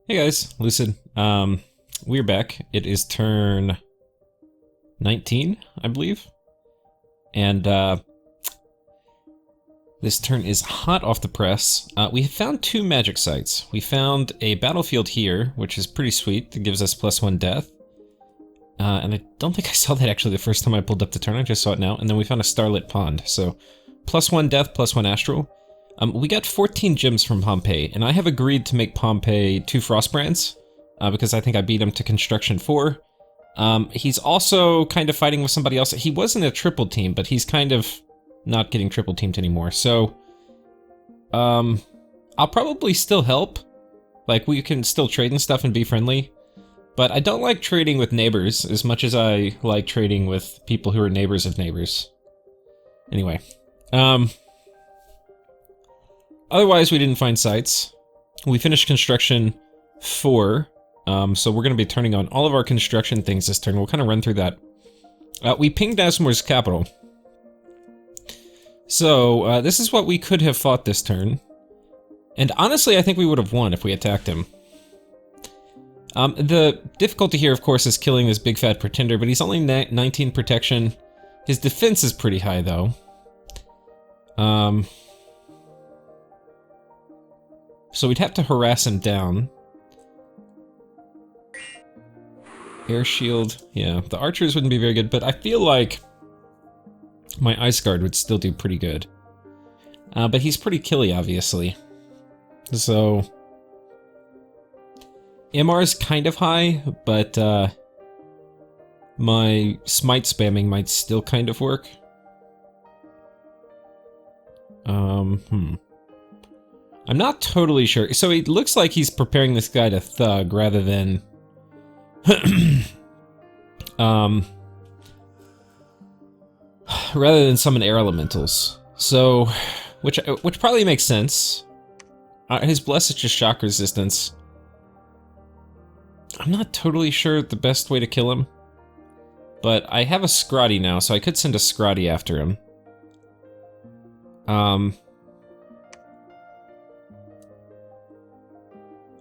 Hey guys, Lucid. We're back. It is turn 19, I believe. And this turn is hot off the press. We found two magic sites. We found a battlefield here, which is pretty sweet. That gives us +1 death. And I don't think I saw that actually the first time I pulled up the turn. I just saw it now. And then we found a starlit pond. So +1 death, +1 astral. We got 14 gems from Pompeii, and I have agreed to make Pompeii 2 Frostbrands, because I think I beat him to Construction 4. He's also kind of fighting with somebody else. He wasn't a triple team, but he's kind of not getting triple teamed anymore, so... I'll probably still help. Like, we can still trade and stuff and be friendly. But I don't like trading with neighbors as much as I like trading with people who are neighbors of neighbors. Anyway, otherwise, we didn't find sites. We finished construction 4, so we're going to be turning on all of our construction things this turn. We'll kind of run through that. We pinged Nazmor's capital. So, this is what we could have fought this turn. And honestly, I think we would have won if we attacked him. The difficulty here, of course, is killing this big fat pretender, but he's only 19 protection. His defense is pretty high, though. So we'd have to harass him down. Air shield, yeah, the archers wouldn't be very good, but I feel like my ice guard would still do pretty good. But he's pretty killy, obviously. So MR is kind of high, but my smite spamming might still kind of work. I'm not totally sure. So it looks like he's preparing this guy to thug rather than rather than summon air elementals. So which probably makes sense. His bless is just shock resistance. I'm not totally sure the best way to kill him, but I have a Scrotty now, so I could send a Scrotty after him.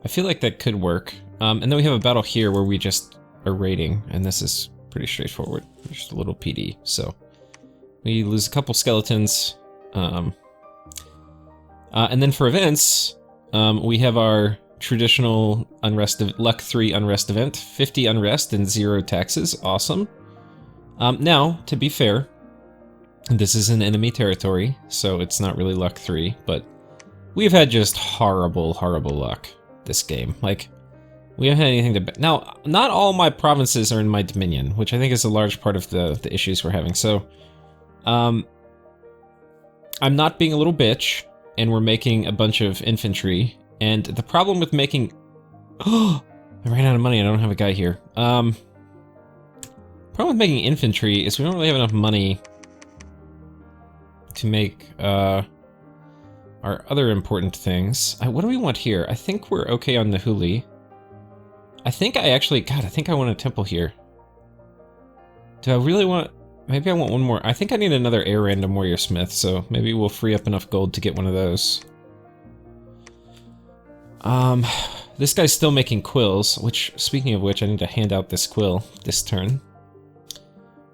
I feel like that could work. And then we have a battle here where we just are raiding, and this is pretty straightforward. Just a little PD, so we lose a couple skeletons. And then for events, we have our traditional Luck 3 Unrest event. 50 Unrest and 0 taxes. Awesome. Now, to be fair, this is in enemy territory, so it's not really Luck 3, but we've had just horrible, horrible luck this game. Like, we haven't had anything to... Now, not all my provinces are in my dominion, which I think is a large part of the issues we're having, so... I'm not being a little bitch, and we're making a bunch of infantry, and the problem with making... Oh! I ran out of money and I don't have a guy here. Problem with making infantry is we don't really have enough money to make, our other important things. What do we want here? I think we're okay on the Huli. I think I actually... God, I think I want a temple here. Do I really want... Maybe I want one more. I think I need another air random warrior smith, so maybe we'll free up enough gold to get one of those. This guy's still making quills, which, speaking of which, I need to hand out this quill this turn.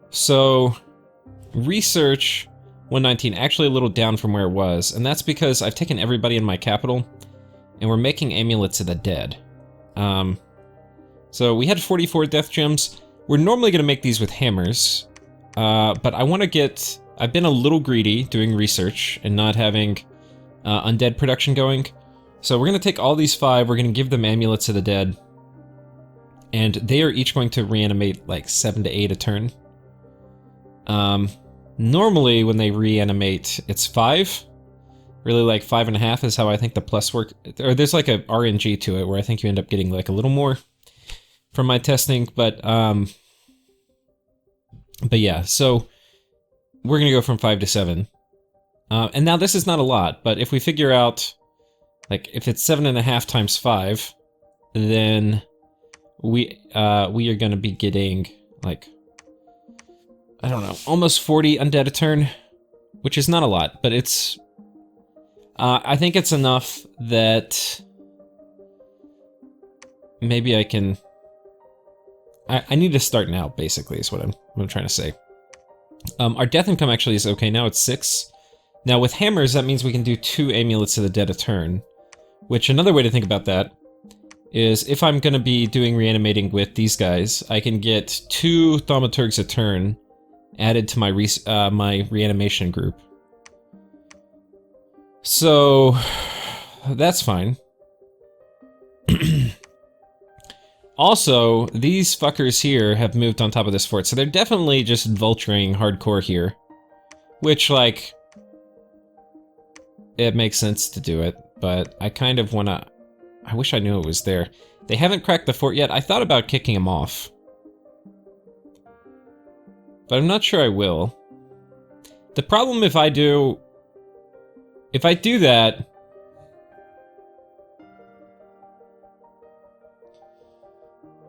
So, research 119, actually a little down from where it was, and that's because I've taken everybody in my capital, and we're making amulets of the dead. So we had 44 death gems. We're normally going to make these with hammers, but I want to get... I've been a little greedy doing research and not having undead production going. So we're going to take all these 5, we're going to give them amulets of the dead, and they are each going to reanimate like 7 to 8 a turn. Normally when they reanimate, it's 5. Really like 5.5 is how I think the plus work, or there's like a RNG to it where I think you end up getting like a little more from my testing, but yeah, so we're gonna go from 5 to 7. And now this is not a lot, but if we figure out, like, if it's 7.5 times 5, then we are gonna be getting, like, I don't know, almost 40 undead a turn, which is not a lot, but it's... I think it's enough that maybe I can... I need to start now, basically, is what I'm trying to say. Our death income actually is okay now, it's 6. Now with hammers, that means we can do 2 amulets of the dead a turn. Which, another way to think about that is if I'm gonna be doing reanimating with these guys, I can get 2 thaumaturgs a turn added to my my reanimation group. So, that's fine. Also, these fuckers here have moved on top of this fort, so they're definitely just vulturing hardcore here. Which, like, it makes sense to do it, but I kind of wanna... I wish I knew it was there. They haven't cracked the fort yet. I thought about kicking them off. But I'm not sure I will. The problem if I do that...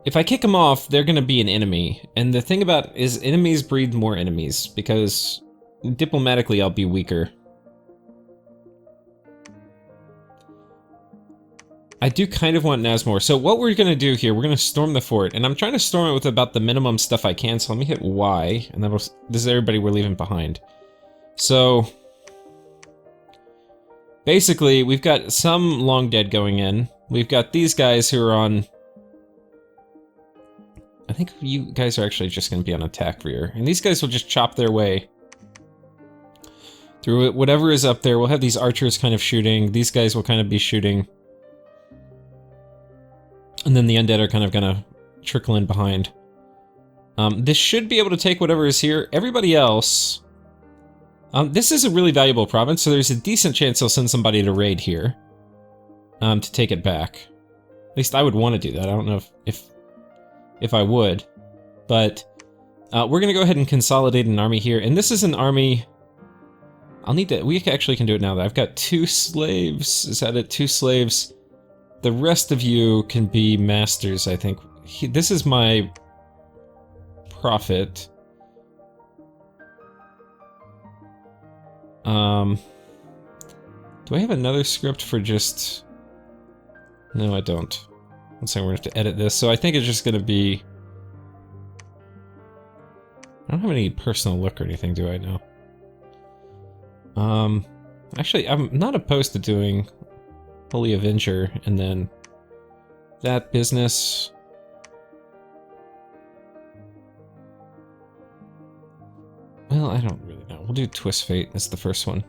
If I kick them off, they're gonna be an enemy. And the thing about is enemies breed more enemies, because diplomatically I'll be weaker. I do kind of want Nazmor. So what we're gonna do here, we're gonna storm the fort, and I'm trying to storm it with about the minimum stuff I can, so let me hit Y, and that'll... This is everybody we're leaving behind. So... Basically, we've got some long dead going in. We've got these guys who are on... I think you guys are actually just gonna be on attack rear, and these guys will just chop their way through whatever is up there. We'll have these archers kind of shooting, these guys will kind of be shooting. And then the undead are kind of gonna trickle in behind. This should be able to take whatever is here. Everybody else... this is a really valuable province, so there's a decent chance they'll send somebody to raid here. To take it back. At least I would want to do that. I don't know if I would. But, we're gonna go ahead and consolidate an army here. And this is an army... I'll need to... We actually can do it now, though. I've got 2 slaves. Is that it? 2 slaves. The rest of you can be masters, I think. This is my prophet. Do I have another script for just... No, I don't. One second, we're gonna have to edit this. So I think it's just gonna be... I don't have any personal look or anything, do I now? Actually, I'm not opposed to doing... Holy Avenger, and then that business. Well, I don't really know. We'll do Twist Fate as the first one.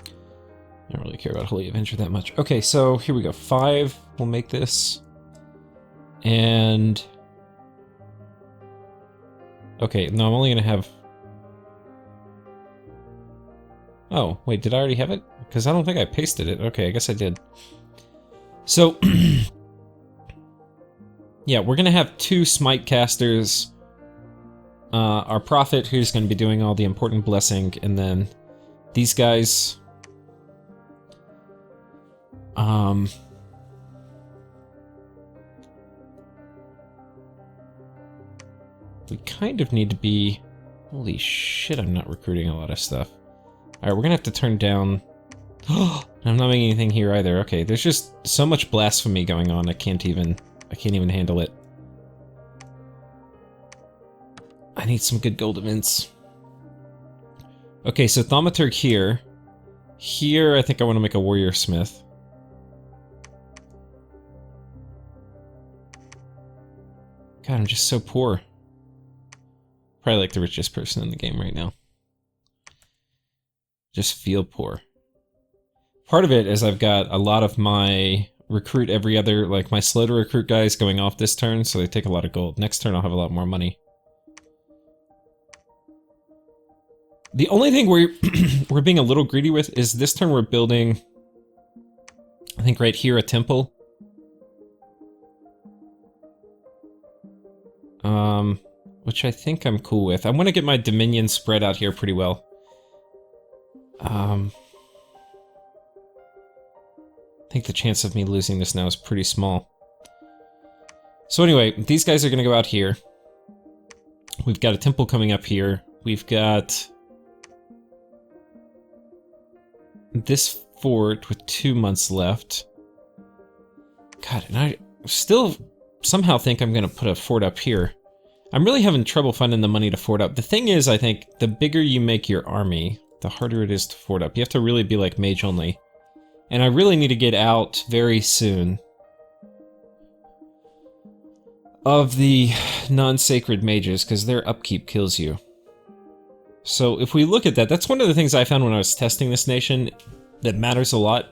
I don't really care about Holy Avenger that much. Okay, so here we go. 5, we'll make this. And... Okay, no, I'm only gonna have... Oh, wait, did I already have it? Because I don't think I pasted it. Okay, I guess I did. So, yeah, we're gonna have 2 smite casters. Our prophet, who's gonna be doing all the important blessing, and then these guys. We kind of need to be... Holy shit, I'm not recruiting a lot of stuff. Alright, we're gonna have to turn down... I'm not making anything here either. Okay, there's just so much blasphemy going on, I can't even handle it. I need some good gold mints. Okay, so Thaumaturg here. Here, I think I want to make a warrior smith. God, I'm just so poor. Probably like the richest person in the game right now. Just feel poor. Part of it is I've got a lot of my recruit every other, like my slow to recruit guys going off this turn, so they take a lot of gold. Next turn I'll have a lot more money. The only thing we're being a little greedy with is this turn we're building, I think right here, a temple. Which I think I'm cool with. I want to get my dominion spread out here pretty well. I think the chance of me losing this now is pretty small. So anyway, these guys are going to go out here. We've got a temple coming up here. We've got this fort with 2 months left. God, and still somehow think I'm going to put a fort up here. I'm really having trouble finding the money to fort up. The thing is, I think, the bigger you make your army, the harder it is to fort up. You have to really be like mage only. And I really need to get out very soon of the non-sacred mages, because their upkeep kills you. So if we look at that, that's one of the things I found when I was testing this nation that matters a lot,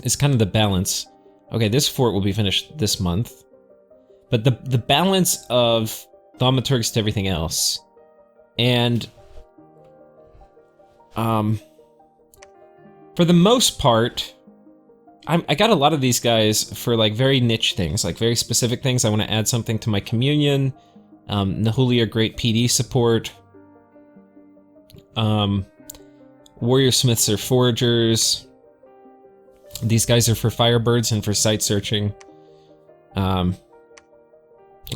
is kind of the balance. Okay, this fort will be finished this month, but the balance of thaumaturgs to everything else, and for the most part, I got a lot of these guys for like very niche things, like very specific things. I want to add something to my communion. Nahuli are great PD support. Warrior Smiths are foragers. These guys are for firebirds and for site searching.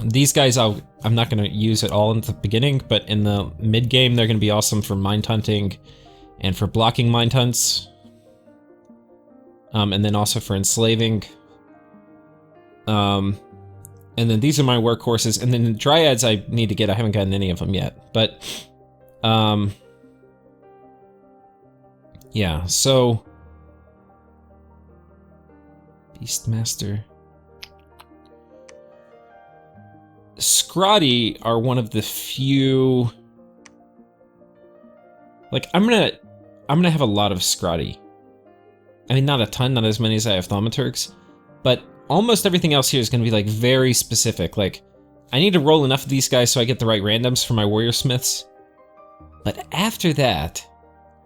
These guys I'm not going to use at all in the beginning, but in the mid game they're going to be awesome for mind hunting and for blocking mind hunts. And then also for enslaving. And then these are my workhorses, and then the dryads I need to get. I haven't gotten any of them yet, but yeah, so Beastmaster. Scrotty are one of the few, like, I'm gonna have a lot of Scrotty. I mean, not a ton, not as many as I have thaumaturgs, but almost everything else here is going to be like very specific. Like, I need to roll enough of these guys so I get the right randoms for my warrior smiths. But after that,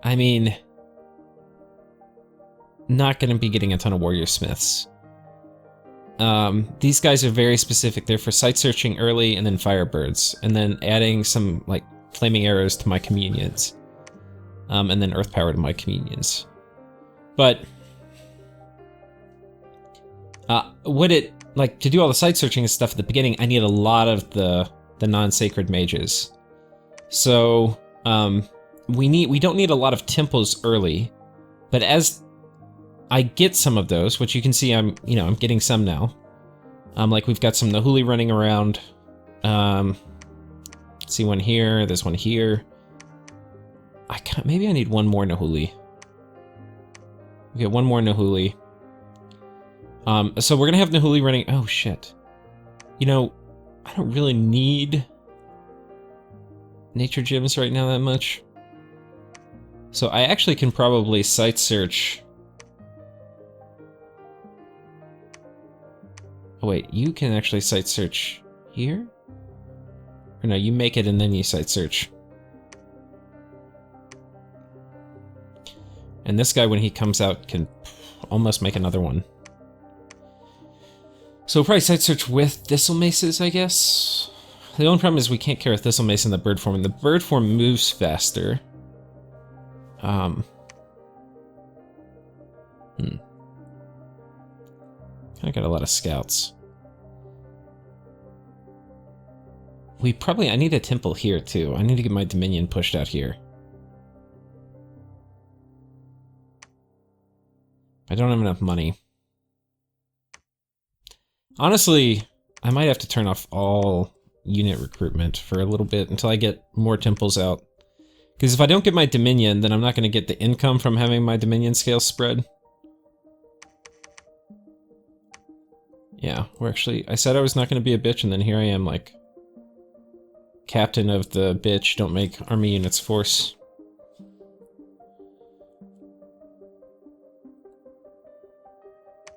I mean, not going to be getting a ton of warrior smiths. These guys are very specific. They're for site searching early, and then firebirds, and then adding some like flaming arrows to my communions, and then earth power to my communions. But to do all the site searching and stuff at the beginning, I need a lot of the non-sacred mages. So we don't need a lot of temples early, but as I get some of those, which you can see I'm getting some now. Like we've got some Nahuli running around. See one here, there's one here. Maybe I need one more Nahuli. Okay, one more Nahuli. So we're gonna have Nahuli running. Oh shit. I don't really need nature gems right now that much. So I actually can probably site search. Oh wait, you can actually site search here? Or no, you make it and then you site search. And this guy, when he comes out, can almost make another one. So we'll probably site search with Thistle Maces, I guess. The only problem is we can't carry a Thistle Mace in the bird form, and the bird form moves faster. I got a lot of scouts. I need a temple here too. I need to get my Dominion pushed out here. I don't have enough money. Honestly, I might have to turn off all unit recruitment for a little bit until I get more temples out. Because if I don't get my Dominion, then I'm not going to get the income from having my Dominion scale spread. Yeah, I said I was not going to be a bitch, and then here I am, like, captain of the bitch, don't make army units force.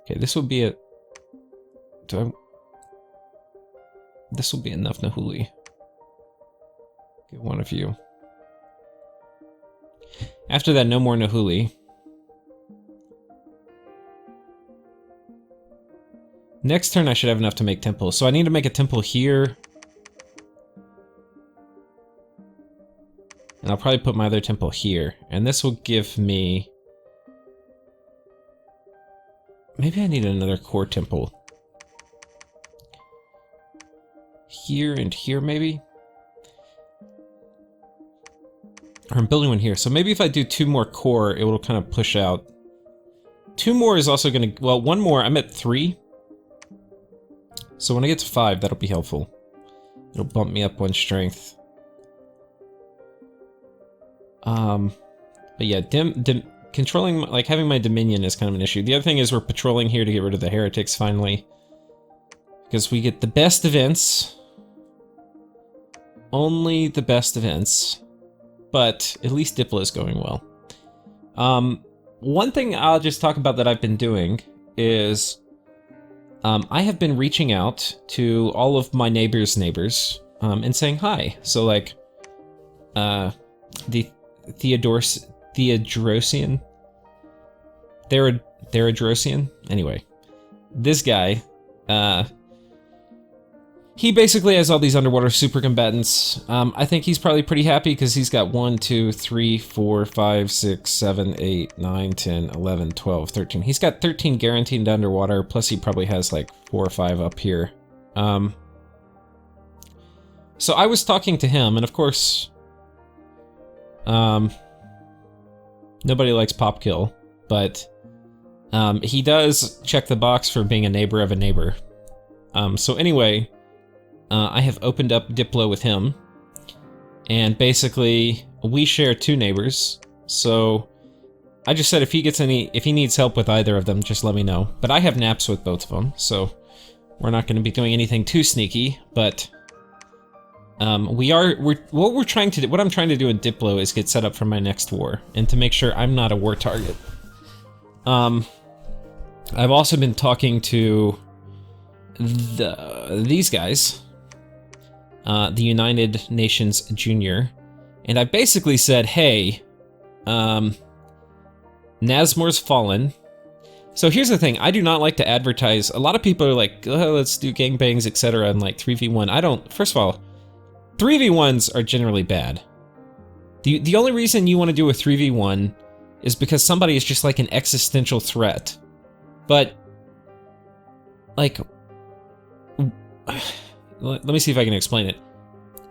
Okay, this will be this will be enough Nahuli. Get one of you. After that, no more Nahuli. Next turn I should have enough to make temples. So I need to make a temple here. And I'll probably put my other temple here. And this will give me... Maybe I need another core temple. Here and here, maybe? Or I'm building one here. So maybe if I do 2 more core, it will kind of push out. 2 more is also going to... Well, 1 more. I'm at 3. So when I get to 5, that'll be helpful. It'll bump me up 1 strength. But yeah, controlling, like, having my Dominion is kind of an issue. The other thing is we're patrolling here to get rid of the heretics, finally. Because we get the best events. Only the best events. But at least Diplo is going well. One thing I'll just talk about that I've been doing is... I have been reaching out to all of my neighbors' neighbors, and saying hi. So, like, the Theodorosian? Theodorosian? Anyway, this guy, he basically has all these underwater super combatants. I think he's probably pretty happy because he's got 1, 2, 3, 4, 5, 6, 7, 8, 9, 10, 11, 12, 13. He's got 13 guaranteed underwater, plus he probably has like 4 or 5 up here. So I was talking to him, and of course, nobody likes pop kill, but he does check the box for being a neighbor of a neighbor. So anyway, I have opened up Diplo with him, and basically we share 2 neighbors. So I just said if he needs help with either of them, just let me know. But I have naps with both of them, so we're not going to be doing anything too sneaky. But what I'm trying to do in Diplo is get set up for my next war, and to make sure I'm not a war target. I've also been talking to these guys, the United Nations Junior, and I basically said, hey, Nazmor's fallen. So here's the thing, I do not like to advertise. A lot of people are like, oh, let's do gangbangs, etc., and like 3v1. First of all, 3v1s are generally bad. The only reason you want to do a 3v1 is because somebody is just like an existential threat. But, like, let me see if I can explain it.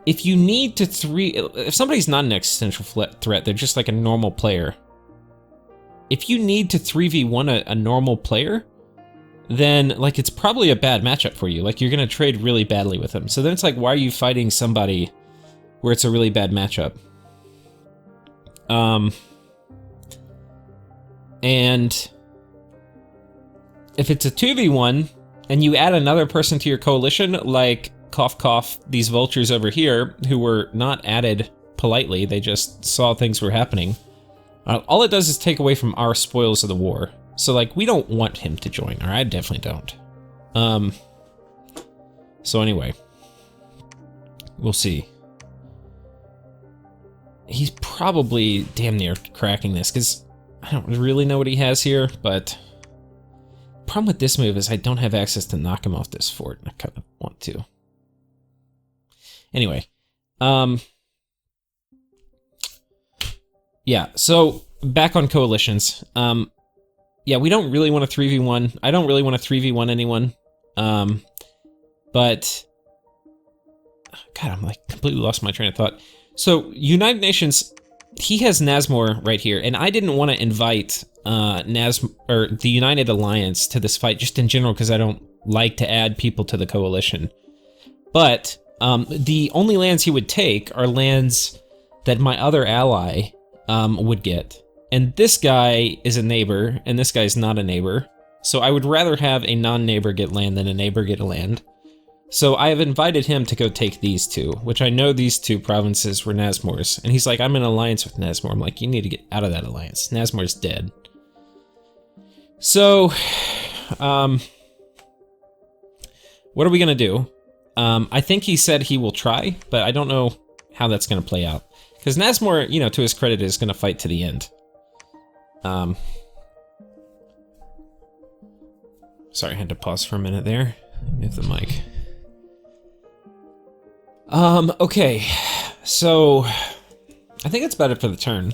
If you need to if somebody's not an existential threat, they're just like a normal player. If you need to 3v1 a normal player, then, like, it's probably a bad matchup for you. Like, you're gonna trade really badly with them. So then it's like, why are you fighting somebody where it's a really bad matchup? And if it's a 2v1, and you add another person to your coalition, like, cough cough, these vultures over here, who were not added politely, they just saw things were happening, all it does is take away from our spoils of the war. So, like, we don't want him to join, or I definitely don't. So anyway, we'll see. He's probably damn near cracking this, because I don't really know what he has here, but the problem with this move is I don't have access to knock him off this fort, and I kind of want to. Anyway, yeah, so back on coalitions. Yeah, we don't really want a 3v1. I don't really want to 3v1 anyone. But God, I'm like completely lost my train of thought. So United Nations, he has Nazmor right here, and I didn't want to invite the United Alliance to this fight just in general because I don't like to add people to the coalition. But the only lands he would take are lands that my other ally would get. And this guy is a neighbor, and this guy's not a neighbor. So I would rather have a non-neighbor get land than a neighbor get a land. So I have invited him to go take these 2, which I know these 2 provinces were Nazmor's. And he's like, I'm in alliance with Nazmor. I'm like, you need to get out of that alliance. Nazmor's dead. So, what are we gonna do? I think he said he will try, but I don't know how that's gonna play out. Because Nazmor, you know, to his credit, is gonna fight to the end. Sorry, I had to pause for a minute there. Move the mic. Okay. So, I think that's about it for the turn.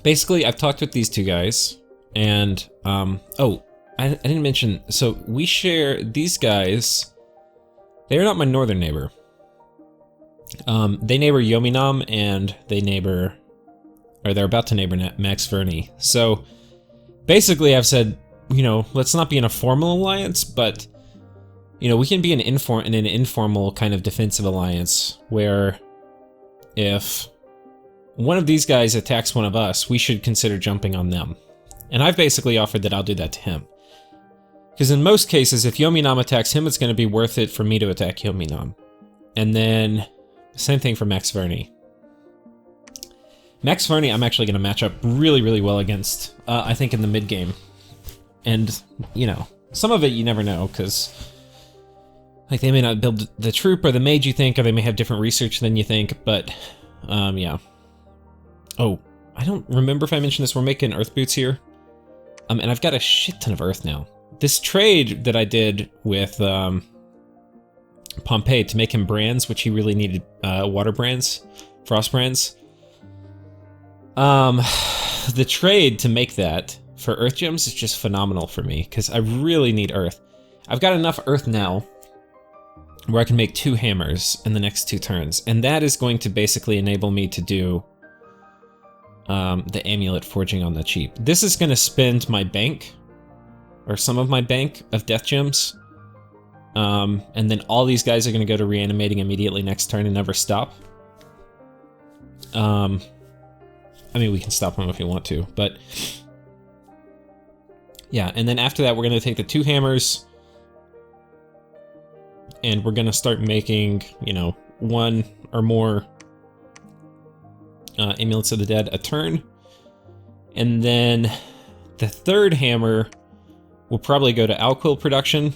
Basically, I've talked with these 2 guys, and, oh, I didn't mention, so we share these guys. They're not my northern neighbor. They neighbor Yominam, and they neighbor, or they're about to neighbor Max Verney. So basically I've said, you know, let's not be in a formal alliance, but, you know, we can be in an informal kind of defensive alliance where if one of these guys attacks one of us, we should consider jumping on them. And I've basically offered that I'll do that to him. Because in most cases, if Yominam attacks him, it's going to be worth it for me to attack Yominam. And then, same thing for Max Verney. Max Verney, I'm actually going to match up really, really well against, I think, in the mid-game. And, you know, some of it you never know, because, like, they may not build the troop or the mage you think, or they may have different research than you think, but, yeah. Oh, I don't remember if I mentioned this, we're making earth boots here. And I've got a shit ton of earth now. This trade that I did with Pompey to make him brands, which he really needed water brands, frost brands. The trade to make that for earth gems is just phenomenal for me, because I really need earth. I've got enough earth now where I can make 2 hammers in the next 2 turns, and that is going to basically enable me to do the amulet forging on the cheap. This is going to spend my bank, or some of my bank of death gems, and then all these guys are going to go to reanimating immediately next turn and never stop. I mean, we can stop them if we want to, but yeah, and then after that we're going to take the 2 hammers and we're going to start making, you know, 1 or more amulets of the dead a turn, and then the 3rd hammer will probably go to Alquil production,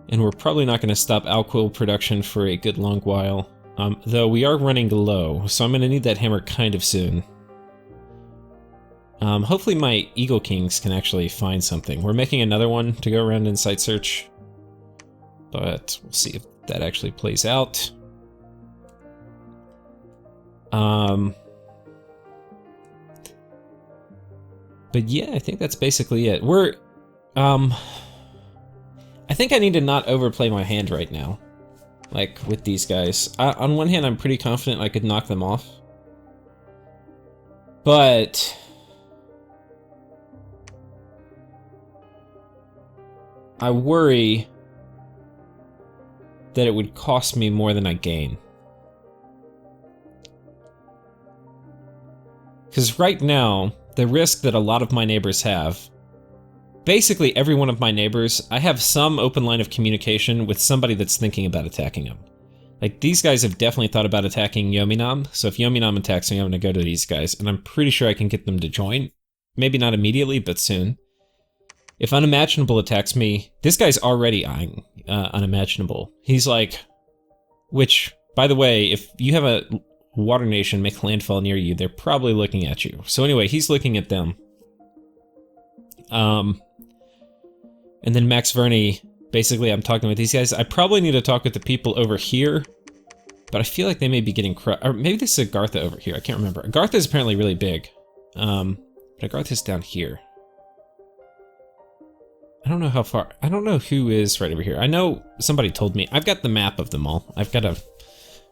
and we're probably not going to stop Alquil production for a good long while, though we are running low, so I'm going to need that hammer kind of soon. Hopefully my Eagle Kings can actually find something. We're making another one to go around in site search, but we'll see if that actually plays out. But yeah, I think that's basically it. We're, I think I need to not overplay my hand right now, like with these guys. On one hand, I'm pretty confident I could knock them off, but I worry that it would cost me more than I gain. Because right now, the risk that a lot of my neighbors have, basically every one of my neighbors, I have some open line of communication with somebody that's thinking about attacking them. Like, these guys have definitely thought about attacking Yominam, so if Yominam attacks me, I'm going to go to these guys, and I'm pretty sure I can get them to join. Maybe not immediately, but soon. If Unimaginable attacks me, this guy's already eyeing Unimaginable. He's like, which, by the way, if you have a water nation make landfall near you, they're probably looking at you. So anyway, he's looking at them. And then Max Verney, basically I'm talking with these guys. I probably need to talk with the people over here, but I feel like they may be getting or maybe this is Agartha over here, I can't remember. Agartha is apparently really big, but Agartha's down here. I don't know how far, I don't know who is right over here. I know somebody told me, I've got the map of them all. I've got to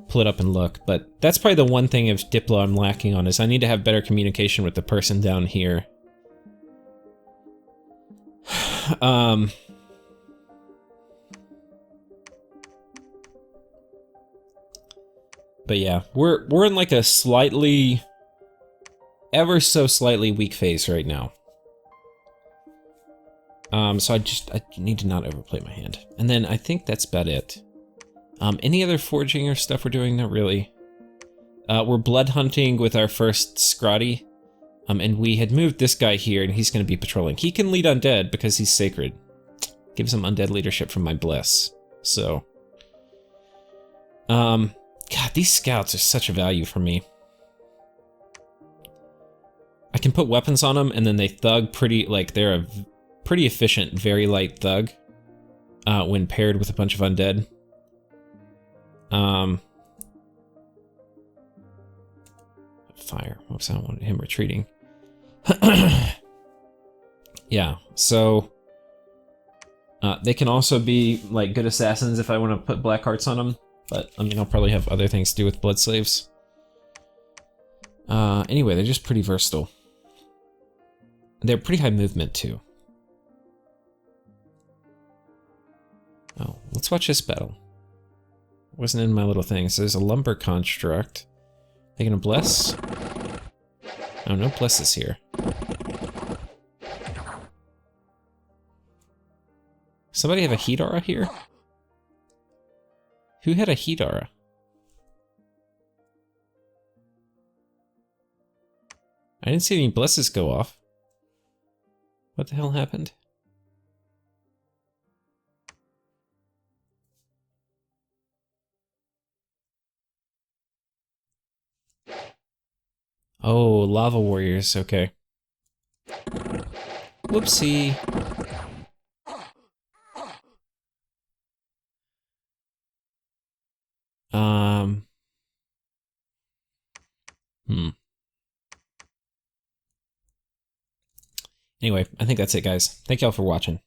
pull it up and look, but that's probably the one thing of Diplo I'm lacking on, is I need to have better communication with the person down here. But yeah, we're in like a slightly, ever so slightly weak phase right now. So I need to not overplay my hand. And then I think that's about it. Any other forging or stuff we're doing? Not really. We're blood hunting with our first Scrotty. And we had moved this guy here, and he's going to be patrolling. He can lead undead because he's sacred. Gives him undead leadership from my bless. So, God, these scouts are such a value for me. I can put weapons on them, and then they thug pretty, like, they're a pretty efficient, very light thug when paired with a bunch of undead. Fire. Oops, I don't want him retreating. Yeah, so they can also be like good assassins if I want to put black hearts on them, but I mean, I'll probably have other things to do with blood slaves. Anyway, they're just pretty versatile. They're pretty high movement too. Oh, let's watch this battle. Wasn't in my little thing. So there's a lumber construct. They gonna bless? Oh, no blesses here. Somebody have a heat aura here? Who had a heat aura? I didn't see any blesses go off. What the hell happened? Oh, lava warriors, okay. Whoopsie. Hmm. Anyway, I think that's it, guys. Thank y'all for watching.